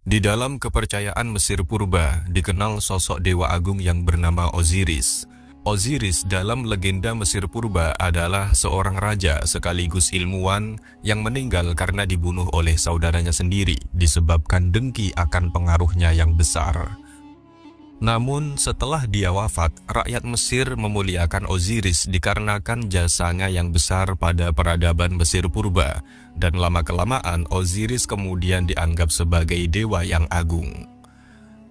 Di dalam kepercayaan Mesir purba, dikenal sosok dewa agung yang bernama Osiris. Osiris dalam legenda Mesir purba adalah seorang raja sekaligus ilmuwan yang meninggal karena dibunuh oleh saudaranya sendiri disebabkan dengki akan pengaruhnya yang besar. Namun setelah dia wafat, rakyat Mesir memuliakan Osiris dikarenakan jasanya yang besar pada peradaban Mesir purba, dan lama-kelamaan Osiris kemudian dianggap sebagai dewa yang agung.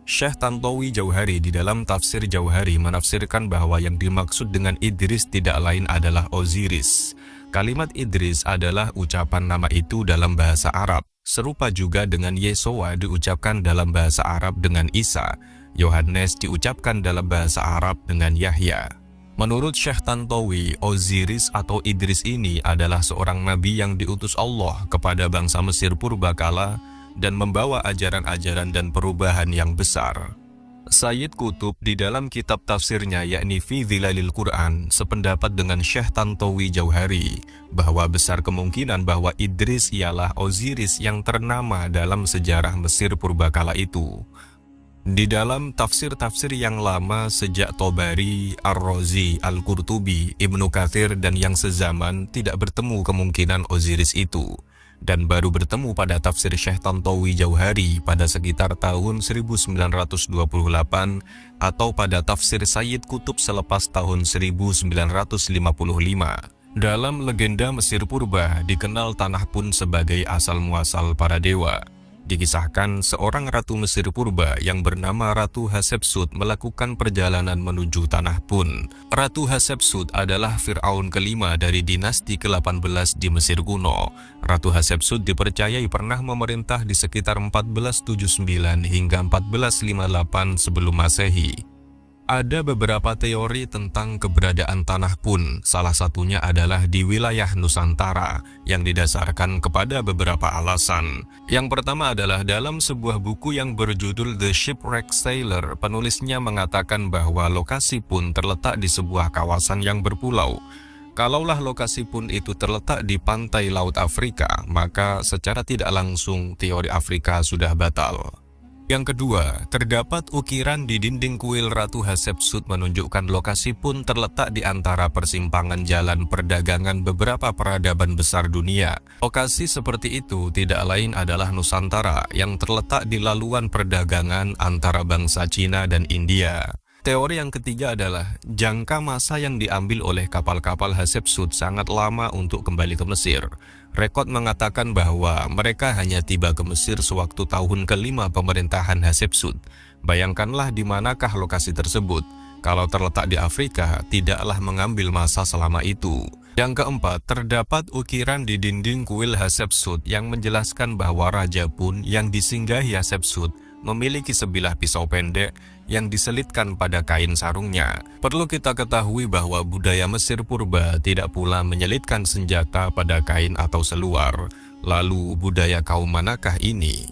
Syekh Tantowi Jauhari di dalam tafsir Jauhari menafsirkan bahwa yang dimaksud dengan Idris tidak lain adalah Osiris. Kalimat Idris adalah ucapan nama itu dalam bahasa Arab, serupa juga dengan Yesowa diucapkan dalam bahasa Arab dengan Isa. Yohanes diucapkan dalam bahasa Arab dengan Yahya. Menurut Syekh Tantowi, Osiris atau Idris ini adalah seorang nabi yang diutus Allah kepada bangsa Mesir purbakala dan membawa ajaran-ajaran dan perubahan yang besar. Sayyid Qutb di dalam kitab tafsirnya yakni Fi Dhilalil Quran sependapat dengan Syekh Tantowi Jauhari bahwa besar kemungkinan bahwa Idris ialah Osiris yang ternama dalam sejarah Mesir purbakala itu. Di dalam tafsir-tafsir yang lama sejak Tobari, Ar-Razi, Al-Qurtubi, Ibnu Katsir dan yang sezaman tidak bertemu kemungkinan Osiris itu, dan baru bertemu pada tafsir Syekh Tantowi Jauhari pada sekitar tahun 1928 atau pada tafsir Sayyid Qutb selepas tahun 1955. Dalam legenda Mesir purba dikenal tanah Pun sebagai asal-muasal para dewa. Dikisahkan seorang ratu Mesir purba yang bernama Ratu Hatshepsut melakukan perjalanan menuju tanah Pun. Ratu Hatshepsut adalah Fir'aun kelima dari dinasti ke-18 di Mesir kuno. Ratu Hatshepsut dipercayai pernah memerintah di sekitar 1479 hingga 1458 sebelum Masehi. Ada beberapa teori tentang keberadaan tanah Pun, salah satunya adalah di wilayah Nusantara, yang didasarkan kepada beberapa alasan. Yang pertama adalah dalam sebuah buku yang berjudul The Shipwrecked Sailor, penulisnya mengatakan bahwa lokasi Pun terletak di sebuah kawasan yang berpulau. Kalaulah lokasi Pun itu terletak di pantai Laut Afrika, maka secara tidak langsung teori Afrika sudah batal. Yang kedua, terdapat ukiran di dinding kuil Ratu Hatshepsut menunjukkan lokasi Pun terletak di antara persimpangan jalan perdagangan beberapa peradaban besar dunia. Lokasi seperti itu tidak lain adalah Nusantara yang terletak di laluan perdagangan antara bangsa Cina dan India. Teori yang ketiga adalah jangka masa yang diambil oleh kapal-kapal Hatshepsut sangat lama untuk kembali ke Mesir. Rekod mengatakan bahwa mereka hanya tiba ke Mesir sewaktu tahun ke-5 pemerintahan Hatshepsut. Bayangkanlah di manakah lokasi tersebut. Kalau terletak di Afrika, tidaklah mengambil masa selama itu. Yang keempat, terdapat ukiran di dinding kuil Hatshepsut yang menjelaskan bahwa Raja Pun yang disinggahi Hatshepsut memiliki sebilah pisau pendek yang diselitkan pada kain sarungnya. Perlu kita ketahui bahwa budaya Mesir purba tidak pula menyelitkan senjata pada kain atau seluar. Lalu budaya kaum manakah ini?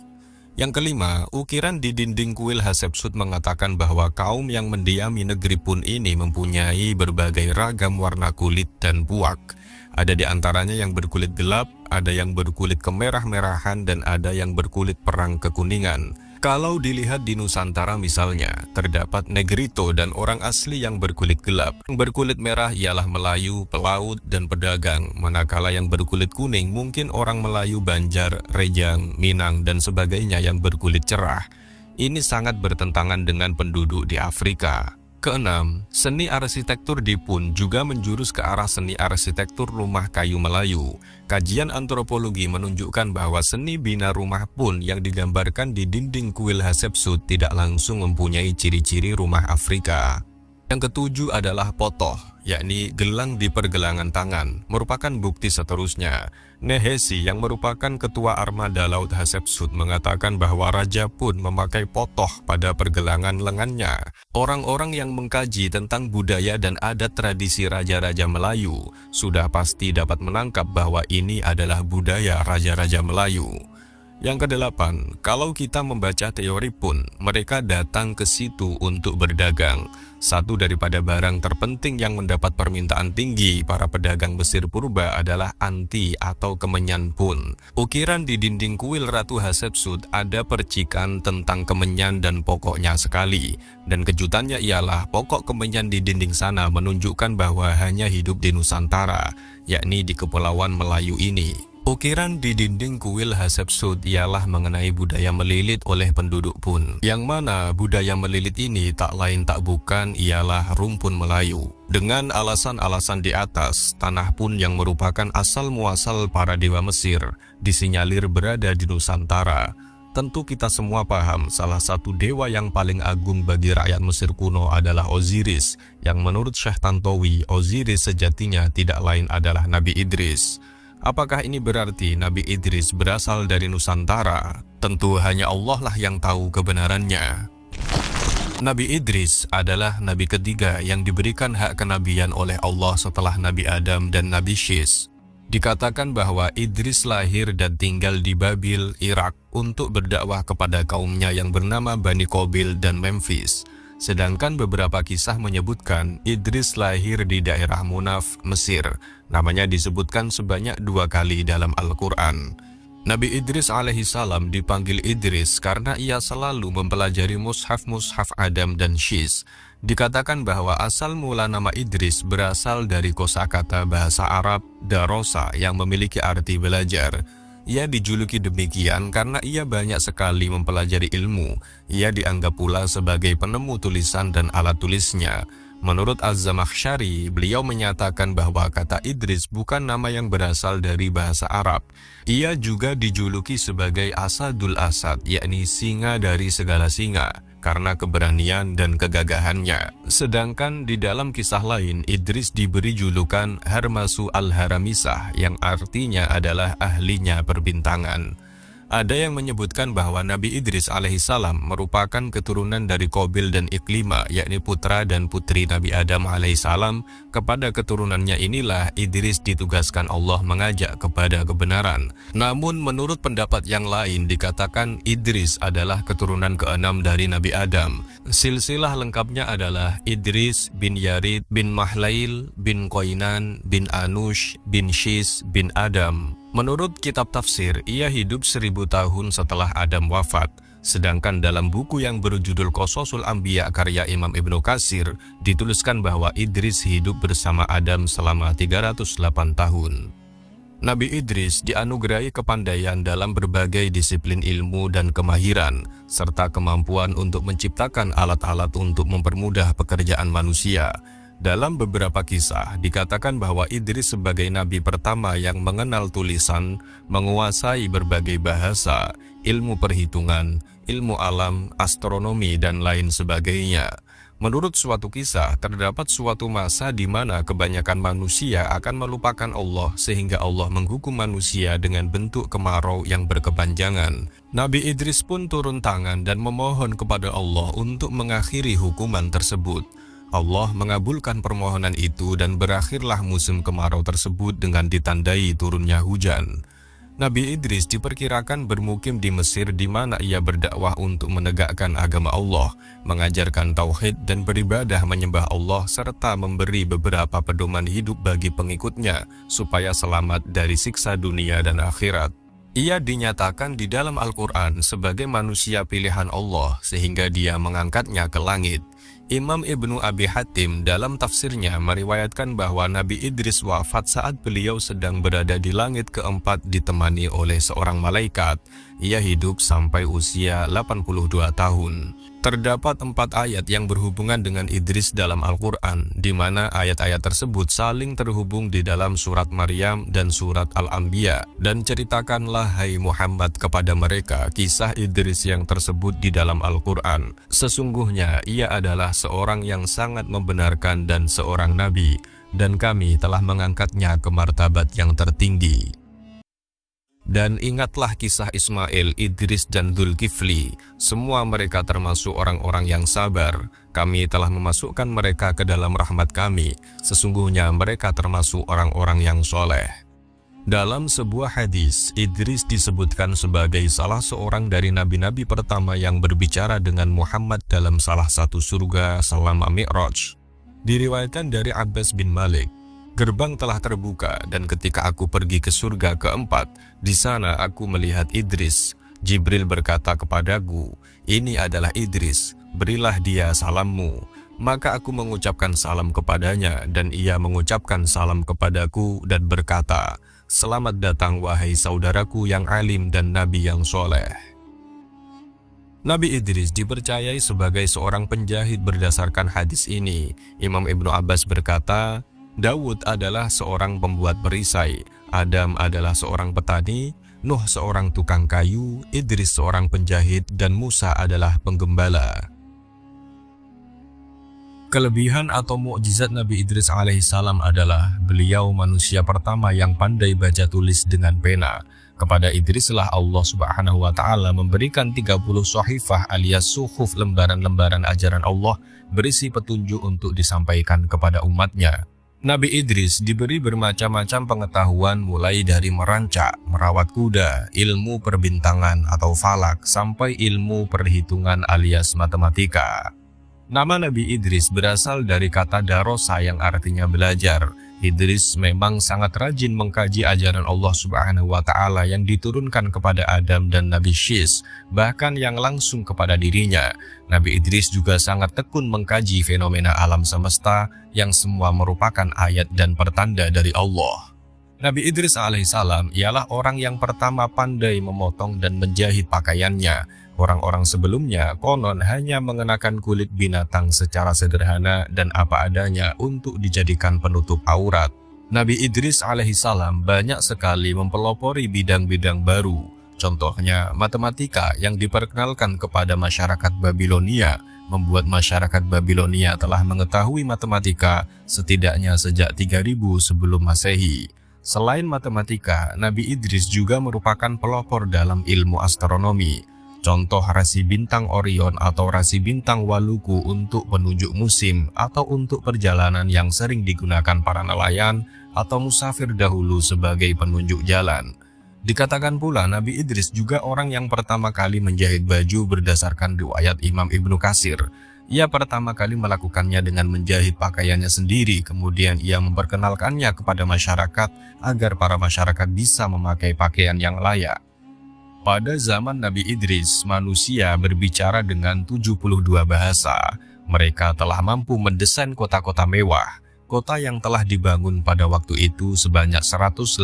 Yang kelima, ukiran di dinding kuil Hatshepsut mengatakan bahwa kaum yang mendiami negeri Pun ini mempunyai berbagai ragam warna kulit dan buak. Ada di antaranya yang berkulit gelap, ada yang berkulit kemerah-merahan, dan ada yang berkulit perang kekuningan. Kalau dilihat di Nusantara misalnya, terdapat Negrito dan orang asli yang berkulit gelap. Yang berkulit merah ialah Melayu, pelaut, dan pedagang, manakala yang berkulit kuning mungkin orang Melayu, Banjar, Rejang, Minang, dan sebagainya yang berkulit cerah. Ini sangat bertentangan dengan penduduk di Afrika. Keenam, seni arsitektur di Pun juga menjurus ke arah seni arsitektur rumah kayu Melayu. Kajian antropologi menunjukkan bahwa seni bina rumah Pun yang digambarkan di dinding kuil Hatshepsut tidak langsung mempunyai ciri-ciri rumah Afrika. Yang ketujuh adalah potoh, yakni gelang di pergelangan tangan, merupakan bukti seterusnya. Nehesi yang merupakan ketua armada Laut Hatshepsut mengatakan bahwa Raja Pun memakai potoh pada pergelangan lengannya. Orang-orang yang mengkaji tentang budaya dan adat tradisi raja-raja Melayu sudah pasti dapat menangkap bahwa ini adalah budaya raja-raja Melayu. Yang kedelapan, kalau kita membaca teori pun, mereka datang ke situ untuk berdagang. Satu daripada barang terpenting yang mendapat permintaan tinggi para pedagang Mesir purba adalah anti atau kemenyan pun. Ukiran di dinding kuil Ratu Hatshepsut ada percikan tentang kemenyan dan pokoknya sekali. Dan kejutannya ialah pokok kemenyan di dinding sana menunjukkan bahwa hanya hidup di Nusantara, yakni di Kepulauan Melayu ini. Ukiran di dinding kuil Hatshepsut ialah mengenai budaya melilit oleh penduduk pun, yang mana budaya melilit ini tak lain tak bukan ialah rumpun Melayu. Dengan alasan-alasan di atas, tanah pun yang merupakan asal muasal para dewa Mesir disinyalir berada di Nusantara. Tentu kita semua paham salah satu dewa yang paling agung bagi rakyat Mesir kuno adalah Osiris, yang menurut Syekh Tantowi, Osiris sejatinya tidak lain adalah Nabi Idris. Apakah ini berarti Nabi Idris berasal dari Nusantara? Tentu hanya Allah lah yang tahu kebenarannya. Nabi Idris adalah nabi ketiga yang diberikan hak kenabian oleh Allah setelah Nabi Adam dan Nabi Syis. Dikatakan bahwa Idris lahir dan tinggal di Babil, Irak untuk berdakwah kepada kaumnya yang bernama Bani Qabil dan Memphis. Sedangkan beberapa kisah menyebutkan Idris lahir di daerah Munaf, Mesir. Namanya disebutkan sebanyak 2 kali dalam Al-Quran. Nabi Idris alaihissalam dipanggil Idris karena ia selalu mempelajari mushaf-mushaf Adam dan Syis. Dikatakan bahwa asal mula nama Idris berasal dari kosakata bahasa Arab darosa yang memiliki arti belajar. Ia dijuluki demikian karena ia banyak sekali mempelajari ilmu. Ia dianggap pula sebagai penemu tulisan dan alat tulisnya. Menurut Az-Zamakhsyari, beliau menyatakan bahwa kata Idris bukan nama yang berasal dari bahasa Arab. Ia juga dijuluki sebagai Asadul Asad, yakni singa dari segala singa, karena keberanian dan kegagahannya. Sedangkan di dalam kisah lain, Idris diberi julukan Harmasu al-Haramisah, yang artinya adalah ahlinya perbintangan. Ada yang menyebutkan bahwa Nabi Idris alaihissalam merupakan keturunan dari Qabil dan Iklima, yakni putra dan putri Nabi Adam alaihissalam. Kepada keturunannya inilah Idris ditugaskan Allah mengajak kepada kebenaran. Namun menurut pendapat yang lain dikatakan Idris adalah keturunan ke-6 dari Nabi Adam. Silsilah lengkapnya adalah Idris bin Yarid bin Mahlail bin Qainan bin Anush bin Syis bin Adam. Menurut kitab tafsir, ia hidup 1000 tahun setelah Adam wafat. Sedangkan dalam buku yang berjudul Qososul Anbiya karya Imam Ibnu Katsir, dituliskan bahwa Idris hidup bersama Adam selama 308 tahun. Nabi Idris dianugerahi kepandaian dalam berbagai disiplin ilmu dan kemahiran, serta kemampuan untuk menciptakan alat-alat untuk mempermudah pekerjaan manusia. Dalam beberapa kisah, dikatakan bahwa Idris sebagai nabi pertama yang mengenal tulisan, menguasai berbagai bahasa, ilmu perhitungan, ilmu alam, astronomi, dan lain sebagainya. Menurut suatu kisah, terdapat suatu masa di mana kebanyakan manusia akan melupakan Allah sehingga Allah menghukum manusia dengan bentuk kemarau yang berkepanjangan. Nabi Idris pun turun tangan dan memohon kepada Allah untuk mengakhiri hukuman tersebut. Allah mengabulkan permohonan itu dan berakhirlah musim kemarau tersebut dengan ditandai turunnya hujan. Nabi Idris diperkirakan bermukim di Mesir di mana ia berdakwah untuk menegakkan agama Allah, mengajarkan tauhid dan beribadah menyembah Allah serta memberi beberapa pedoman hidup bagi pengikutnya supaya selamat dari siksa dunia dan akhirat. Ia dinyatakan di dalam Al-Quran sebagai manusia pilihan Allah sehingga dia mengangkatnya ke langit. Imam Ibnu Abi Hatim dalam tafsirnya meriwayatkan bahwa Nabi Idris wafat saat beliau sedang berada di langit keempat ditemani oleh seorang malaikat. Ia hidup sampai usia 82 tahun. Terdapat 4 ayat yang berhubungan dengan Idris dalam Al-Quran, di mana ayat-ayat tersebut saling terhubung di dalam surat Maryam dan surat Al-Anbiya. Dan ceritakanlah hai Muhammad kepada mereka kisah Idris yang tersebut di dalam Al-Quran. Sesungguhnya ia adalah seorang yang sangat membenarkan dan seorang nabi, dan kami telah mengangkatnya ke martabat yang tertinggi. Dan ingatlah kisah Ismail, Idris, dan Dzulkifli. Semua mereka termasuk orang-orang yang sabar. Kami telah memasukkan mereka ke dalam rahmat kami. Sesungguhnya mereka termasuk orang-orang yang soleh. Dalam sebuah hadis, Idris disebutkan sebagai salah seorang dari nabi-nabi pertama yang berbicara dengan Muhammad dalam salah satu surga selama Mi'raj. Diriwayatkan dari Abbas bin Malik, gerbang telah terbuka dan ketika aku pergi ke surga keempat, di sana aku melihat Idris. Jibril berkata kepadaku, ini adalah Idris, berilah dia salammu. Maka aku mengucapkan salam kepadanya dan ia mengucapkan salam kepadaku dan berkata, selamat datang wahai saudaraku yang alim dan nabi yang soleh. Nabi Idris dipercayai sebagai seorang penjahit berdasarkan hadis ini. Imam Ibnu Abbas berkata, Daud adalah seorang pembuat perisai, Adam adalah seorang petani, Nuh seorang tukang kayu, Idris seorang penjahit, dan Musa adalah penggembala. Kelebihan atau mukjizat Nabi Idris alaihissalam adalah beliau manusia pertama yang pandai baca tulis dengan pena. Kepada Idrislah Allah Subhanahu wa Ta'ala memberikan 30 sahifah alias suhuf, lembaran-lembaran ajaran Allah berisi petunjuk untuk disampaikan kepada umatnya. Nabi Idris diberi bermacam-macam pengetahuan mulai dari merancak, merawat kuda, ilmu perbintangan atau falak, sampai ilmu perhitungan alias matematika. Nama Nabi Idris berasal dari kata darosa yang artinya belajar. Idris memang sangat rajin mengkaji ajaran Allah Subhanahu wa Ta'ala yang diturunkan kepada Adam dan Nabi Syis, bahkan yang langsung kepada dirinya. Nabi Idris juga sangat tekun mengkaji fenomena alam semesta yang semua merupakan ayat dan pertanda dari Allah. Nabi Idris alaihissalam ialah orang yang pertama pandai memotong dan menjahit pakaiannya. Orang-orang sebelumnya konon hanya mengenakan kulit binatang secara sederhana dan apa adanya untuk dijadikan penutup aurat. Nabi Idris alaihissalam banyak sekali mempelopori bidang-bidang baru. Contohnya matematika yang diperkenalkan kepada masyarakat Babilonia, membuat masyarakat Babilonia telah mengetahui matematika setidaknya sejak 3000 sebelum Masehi. Selain matematika, Nabi Idris juga merupakan pelopor dalam ilmu astronomi. Contoh rasi bintang Orion atau rasi bintang Waluku untuk penunjuk musim atau untuk perjalanan yang sering digunakan para nelayan atau musafir dahulu sebagai penunjuk jalan. Dikatakan pula Nabi Idris juga orang yang pertama kali menjahit baju berdasarkan riwayat Imam Ibnu Katsir. Ia pertama kali melakukannya dengan menjahit pakaiannya sendiri, kemudian ia memperkenalkannya kepada masyarakat agar para masyarakat bisa memakai pakaian yang layak. Pada zaman Nabi Idris, manusia berbicara dengan 72 bahasa. Mereka telah mampu mendesain kota-kota mewah. Kota yang telah dibangun pada waktu itu sebanyak 188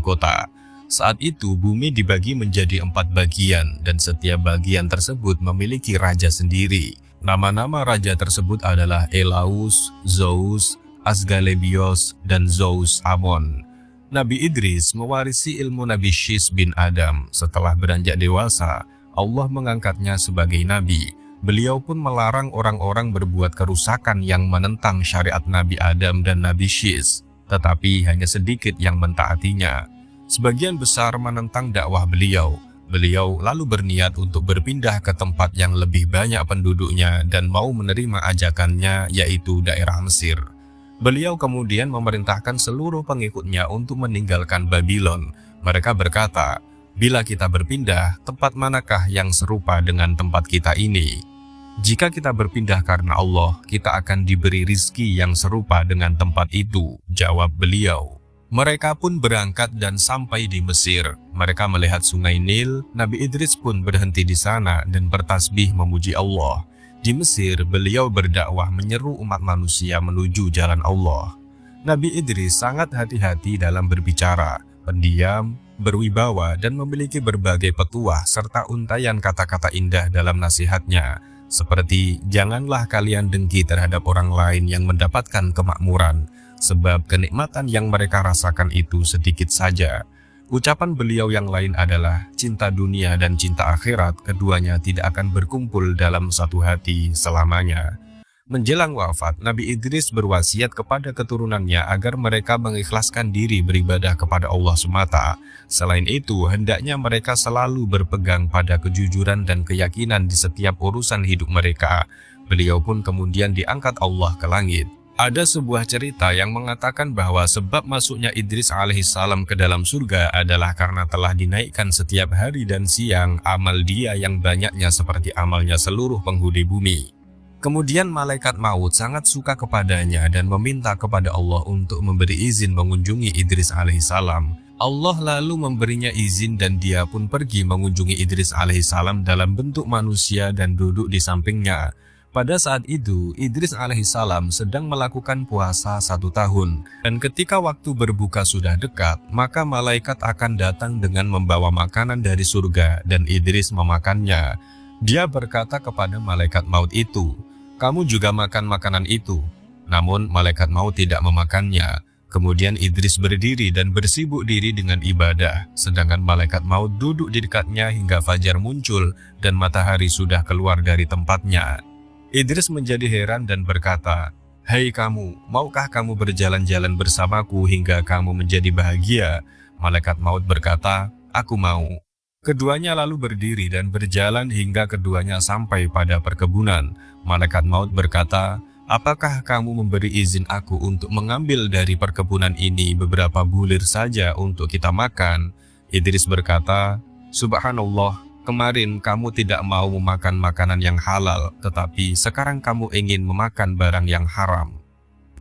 kota. Saat itu bumi dibagi menjadi 4 bagian dan setiap bagian tersebut memiliki raja sendiri. Nama-nama raja tersebut adalah Elaus, Zeus, Asclepios, dan Zeus Amon. Nabi Idris mewarisi ilmu Nabi Syis bin Adam. Setelah beranjak dewasa, Allah mengangkatnya sebagai nabi. Beliau pun melarang orang-orang berbuat kerusakan yang menentang syariat Nabi Adam dan Nabi Syis, tetapi hanya sedikit yang mentaatinya. Sebagian besar menentang dakwah beliau. Beliau lalu berniat untuk berpindah ke tempat yang lebih banyak penduduknya dan mau menerima ajakannya, yaitu daerah Mesir. Beliau kemudian memerintahkan seluruh pengikutnya untuk meninggalkan Babylon. Mereka berkata, bila kita berpindah, tempat manakah yang serupa dengan tempat kita ini? Jika kita berpindah karena Allah, kita akan diberi rizki yang serupa dengan tempat itu, jawab beliau. Mereka pun berangkat dan sampai di Mesir. Mereka melihat sungai Nil. Nabi Idris pun berhenti di sana dan bertasbih memuji Allah. Di Mesir, beliau berdakwah menyeru umat manusia menuju jalan Allah. Nabi Idris sangat hati-hati dalam berbicara, pendiam, berwibawa, dan memiliki berbagai petuah serta untayan kata-kata indah dalam nasihatnya. Seperti, janganlah kalian dengki terhadap orang lain yang mendapatkan kemakmuran, sebab kenikmatan yang mereka rasakan itu sedikit saja. Ucapan beliau yang lain adalah, cinta dunia dan cinta akhirat keduanya tidak akan berkumpul dalam satu hati selamanya. Menjelang wafat, Nabi Idris berwasiat kepada keturunannya agar mereka mengikhlaskan diri beribadah kepada Allah semata. Selain itu, hendaknya mereka selalu berpegang pada kejujuran dan keyakinan di setiap urusan hidup mereka. Beliau pun kemudian diangkat Allah ke langit. Ada sebuah cerita yang mengatakan bahwa sebab masuknya Idris alaihissalam ke dalam surga adalah karena telah dinaikkan setiap hari dan siang amal dia yang banyaknya seperti amalnya seluruh penghuni bumi. Kemudian malaikat maut sangat suka kepadanya dan meminta kepada Allah untuk memberi izin mengunjungi Idris alaihissalam. Allah lalu memberinya izin dan dia pun pergi mengunjungi Idris alaihissalam dalam bentuk manusia dan duduk di sampingnya. Pada saat itu, Idris alaihissalam sedang melakukan puasa 1 tahun. Dan ketika waktu berbuka sudah dekat, maka malaikat akan datang dengan membawa makanan dari surga dan Idris memakannya. Dia berkata kepada malaikat maut itu, "Kamu juga makan makanan itu." Namun malaikat maut tidak memakannya. Kemudian Idris berdiri dan bersibuk diri dengan ibadah, sedangkan malaikat maut duduk di dekatnya hingga fajar muncul dan matahari sudah keluar dari tempatnya. Idris menjadi heran dan berkata, "Hai kamu, maukah kamu berjalan-jalan bersamaku hingga kamu menjadi bahagia?" Malaikat maut berkata, "Aku mau." Keduanya lalu berdiri dan berjalan hingga keduanya sampai pada perkebunan. Malaikat maut berkata, "Apakah kamu memberi izin aku untuk mengambil dari perkebunan ini beberapa bulir saja untuk kita makan?" Idris berkata, "Subhanallah, kemarin kamu tidak mau memakan makanan yang halal, tetapi sekarang kamu ingin memakan barang yang haram."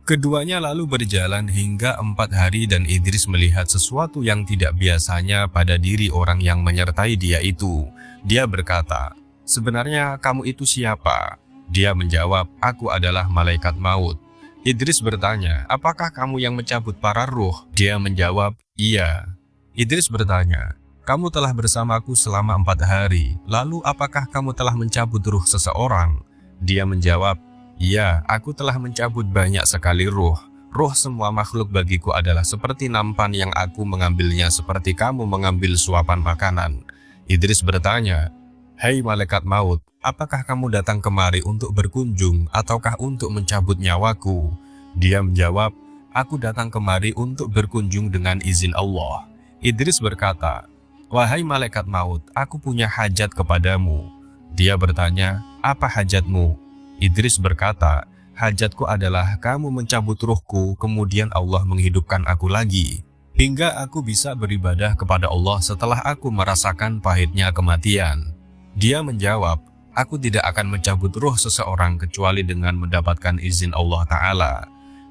Keduanya lalu berjalan hingga 4 hari dan Idris melihat sesuatu yang tidak biasanya pada diri orang yang menyertai dia itu. Dia berkata, "Sebenarnya kamu itu siapa?" Dia menjawab, "Aku adalah malaikat maut." Idris bertanya, "Apakah kamu yang mencabut para ruh?" Dia menjawab, "Iya." Idris bertanya, "Kamu telah bersamaku selama 4 hari, lalu apakah kamu telah mencabut ruh seseorang?" Dia menjawab, "Iya, aku telah mencabut banyak sekali ruh. Ruh semua makhluk bagiku adalah seperti nampan yang aku mengambilnya seperti kamu mengambil suapan makanan." Idris bertanya, "Hai malaikat maut, apakah kamu datang kemari untuk berkunjung ataukah untuk mencabut nyawaku?" Dia menjawab, "Aku datang kemari untuk berkunjung dengan izin Allah." Idris berkata, "Wahai malaikat maut, aku punya hajat kepadamu." Dia bertanya, "Apa hajatmu?" Idris berkata, "Hajatku adalah kamu mencabut ruhku, kemudian Allah menghidupkan aku lagi, hingga aku bisa beribadah kepada Allah setelah aku merasakan pahitnya kematian." Dia menjawab, "Aku tidak akan mencabut ruh seseorang kecuali dengan mendapatkan izin Allah Ta'ala."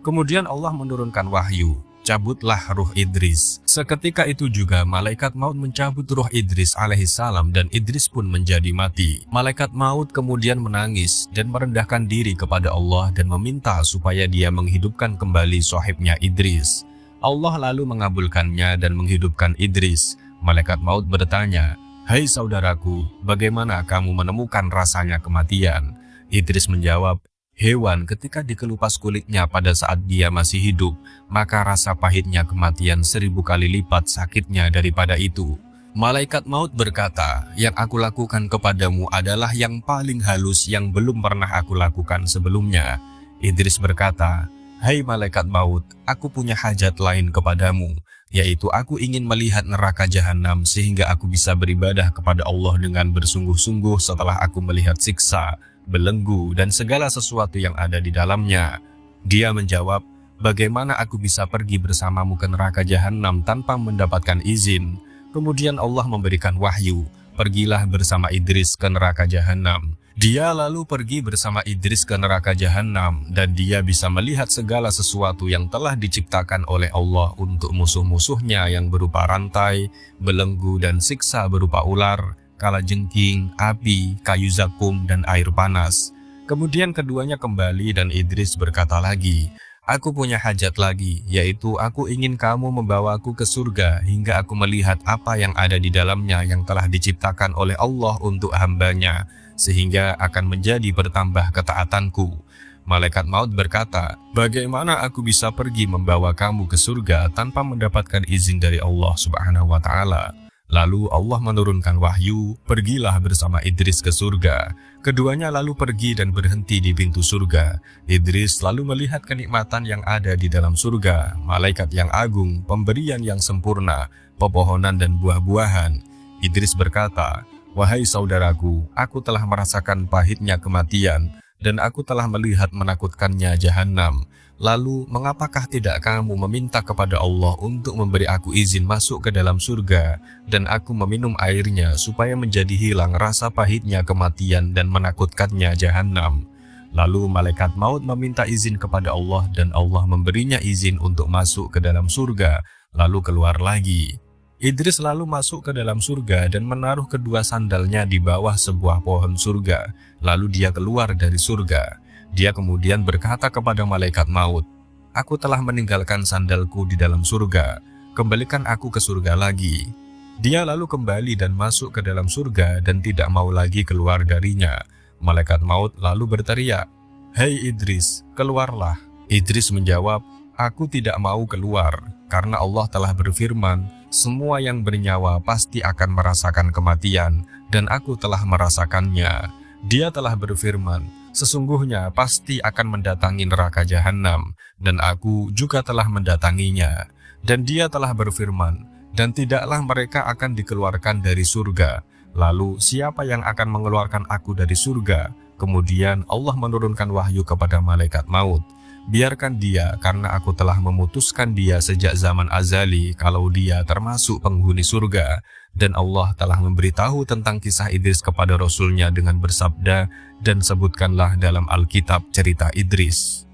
Kemudian Allah menurunkan wahyu, "Cabutlah ruh Idris." Seketika itu juga malaikat maut mencabut ruh Idris alaihissalam dan Idris pun menjadi mati. Malaikat maut kemudian menangis dan merendahkan diri kepada Allah dan meminta supaya dia menghidupkan kembali sahibnya Idris. Allah lalu mengabulkannya dan menghidupkan Idris. Malaikat maut bertanya, "Hai saudaraku, bagaimana kamu menemukan rasanya kematian?" Idris menjawab, "Hewan ketika dikelupas kulitnya pada saat dia masih hidup, maka rasa pahitnya kematian 1000 kali lipat sakitnya daripada itu." Malaikat maut berkata, "Yang aku lakukan kepadamu adalah yang paling halus yang belum pernah aku lakukan sebelumnya." Idris berkata, "Hai malaikat maut, aku punya hajat lain kepadamu, yaitu aku ingin melihat neraka jahanam sehingga aku bisa beribadah kepada Allah dengan bersungguh-sungguh setelah aku melihat siksa, belenggu, dan segala sesuatu yang ada di dalamnya." Dia menjawab, "Bagaimana aku bisa pergi bersamamu ke neraka jahanam tanpa mendapatkan izin?" Kemudian Allah memberikan wahyu, "Pergilah bersama Idris ke neraka jahanam." Dia lalu pergi bersama Idris ke neraka jahanam dan dia bisa melihat segala sesuatu yang telah diciptakan oleh Allah untuk musuh-musuhnya yang berupa rantai, belenggu, dan siksa berupa ular, kalajengking, api, kayu zakum, dan air panas. Kemudian keduanya kembali dan Idris berkata lagi, "Aku punya hajat lagi, yaitu aku ingin kamu membawaku ke surga hingga aku melihat apa yang ada di dalamnya yang telah diciptakan oleh Allah untuk hambanya, sehingga akan menjadi bertambah ketaatanku." Malaikat maut berkata, "Bagaimana aku bisa pergi membawa kamu ke surga tanpa mendapatkan izin dari Allah Subhanahu wa Ta'ala?" Lalu Allah menurunkan wahyu, "Pergilah bersama Idris ke surga." Keduanya lalu pergi dan berhenti di pintu surga. Idris lalu melihat kenikmatan yang ada di dalam surga, malaikat yang agung, pemberian yang sempurna, pepohonan dan buah-buahan. Idris berkata, "Wahai saudaraku, aku telah merasakan pahitnya kematian, dan aku telah melihat menakutkannya jahanam. Lalu, mengapakah tidak kamu meminta kepada Allah untuk memberi aku izin masuk ke dalam surga, dan aku meminum airnya supaya menjadi hilang rasa pahitnya kematian dan menakutkannya jahanam? Lalu malaikat maut meminta izin kepada Allah, dan Allah memberinya izin untuk masuk ke dalam surga, lalu keluar lagi. Idris lalu masuk ke dalam surga dan menaruh kedua sandalnya di bawah sebuah pohon surga. Lalu dia keluar dari surga. Dia kemudian berkata kepada malaikat maut, "Aku telah meninggalkan sandalku di dalam surga. Kembalikan aku ke surga lagi." Dia lalu kembali dan masuk ke dalam surga dan tidak mau lagi keluar darinya. Malaikat maut lalu berteriak, "Hei Idris, keluarlah." Idris menjawab, "Aku tidak mau keluar, karena Allah telah berfirman, semua yang bernyawa pasti akan merasakan kematian, dan aku telah merasakannya. Dia telah berfirman, sesungguhnya pasti akan mendatangi neraka jahanam, dan aku juga telah mendatanginya. Dan dia telah berfirman, dan tidaklah mereka akan dikeluarkan dari surga. Lalu siapa yang akan mengeluarkan aku dari surga?" Kemudian Allah menurunkan wahyu kepada malaikat maut, "Biarkan dia, karena aku telah memutuskan dia sejak zaman azali kalau dia termasuk penghuni surga." Dan Allah telah memberitahu tentang kisah Idris kepada Rasulnya dengan bersabda, "Dan sebutkanlah dalam Alkitab cerita Idris."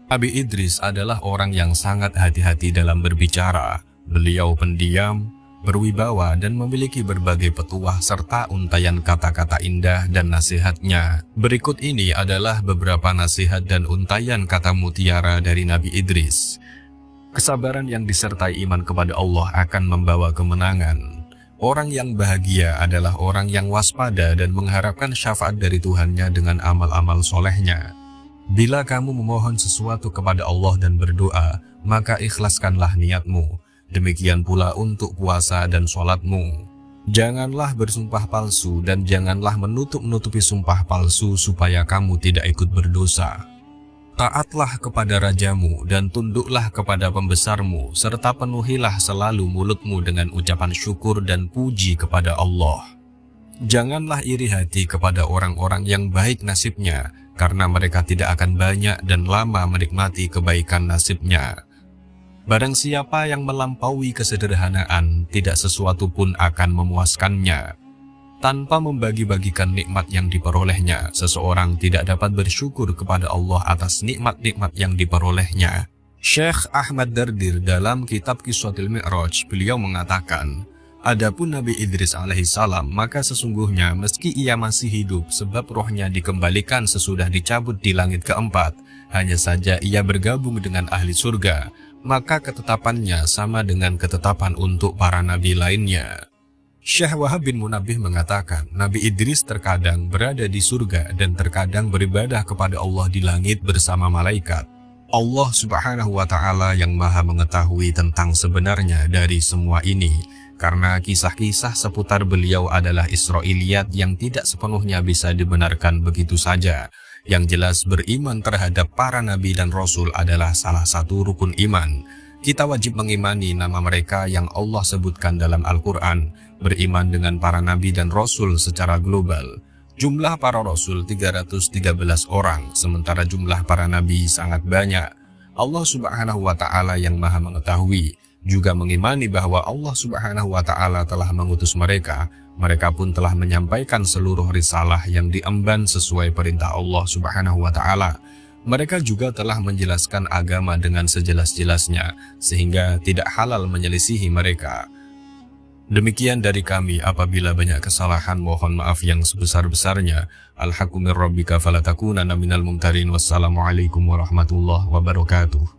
Nabi Idris adalah orang yang sangat hati-hati dalam berbicara. Beliau pendiam, berwibawa, dan memiliki berbagai petuah serta untayan kata-kata indah dan nasihatnya. Berikut ini adalah beberapa nasihat dan untayan kata mutiara dari Nabi Idris. Kesabaran yang disertai iman kepada Allah akan membawa kemenangan. Orang yang bahagia adalah orang yang waspada dan mengharapkan syafaat dari Tuhannya dengan amal-amal solehnya. Bila kamu memohon sesuatu kepada Allah dan berdoa, maka ikhlaskanlah niatmu. Demikian pula untuk puasa dan sholatmu. Janganlah bersumpah palsu dan janganlah menutup-nutupi sumpah palsu supaya kamu tidak ikut berdosa. Taatlah kepada rajamu dan tunduklah kepada pembesarmu, serta penuhilah selalu mulutmu dengan ucapan syukur dan puji kepada Allah. Janganlah iri hati kepada orang-orang yang baik nasibnya, karena mereka tidak akan banyak dan lama menikmati kebaikan nasibnya. Barang siapa yang melampaui kesederhanaan, tidak sesuatu pun akan memuaskannya. Tanpa membagi-bagikan nikmat yang diperolehnya, seseorang tidak dapat bersyukur kepada Allah atas nikmat-nikmat yang diperolehnya. Syekh Ahmad Dardir dalam kitab Qissatul Mi'raj, beliau mengatakan, "Adapun Nabi Idris alaihissalam, maka sesungguhnya meski ia masih hidup sebab rohnya dikembalikan sesudah dicabut di langit keempat, hanya saja ia bergabung dengan ahli surga, maka ketetapannya sama dengan ketetapan untuk para nabi lainnya." Syekh Wahab bin Munabbih mengatakan, Nabi Idris terkadang berada di surga dan terkadang beribadah kepada Allah di langit bersama malaikat. Allah Subhanahu wa Ta'ala yang Maha mengetahui tentang sebenarnya dari semua ini, karena kisah-kisah seputar beliau adalah Israiliyat yang tidak sepenuhnya bisa dibenarkan begitu saja. Yang jelas, beriman terhadap para nabi dan rasul adalah salah satu rukun iman. Kita wajib mengimani nama mereka yang Allah sebutkan dalam Al-Quran, beriman dengan para nabi dan rasul secara global. Jumlah para rasul 313 orang, sementara jumlah para nabi sangat banyak. Allah Subhanahu wa Ta'ala yang Maha mengetahui juga mengimani bahwa Allah Subhanahu wa Ta'ala telah mengutus mereka. Mereka pun telah menyampaikan seluruh risalah yang diemban sesuai perintah Allah Subhanahu wa Ta'ala. Mereka juga telah menjelaskan agama dengan sejelas-jelasnya, sehingga tidak halal menyelisihi mereka. Demikian dari kami, apabila banyak kesalahan mohon maaf yang sebesar-besarnya. Al-haqqu min rabbika falatakunanna minal mumtarin. Wassalamualaikum warahmatullahi wabarakatuh.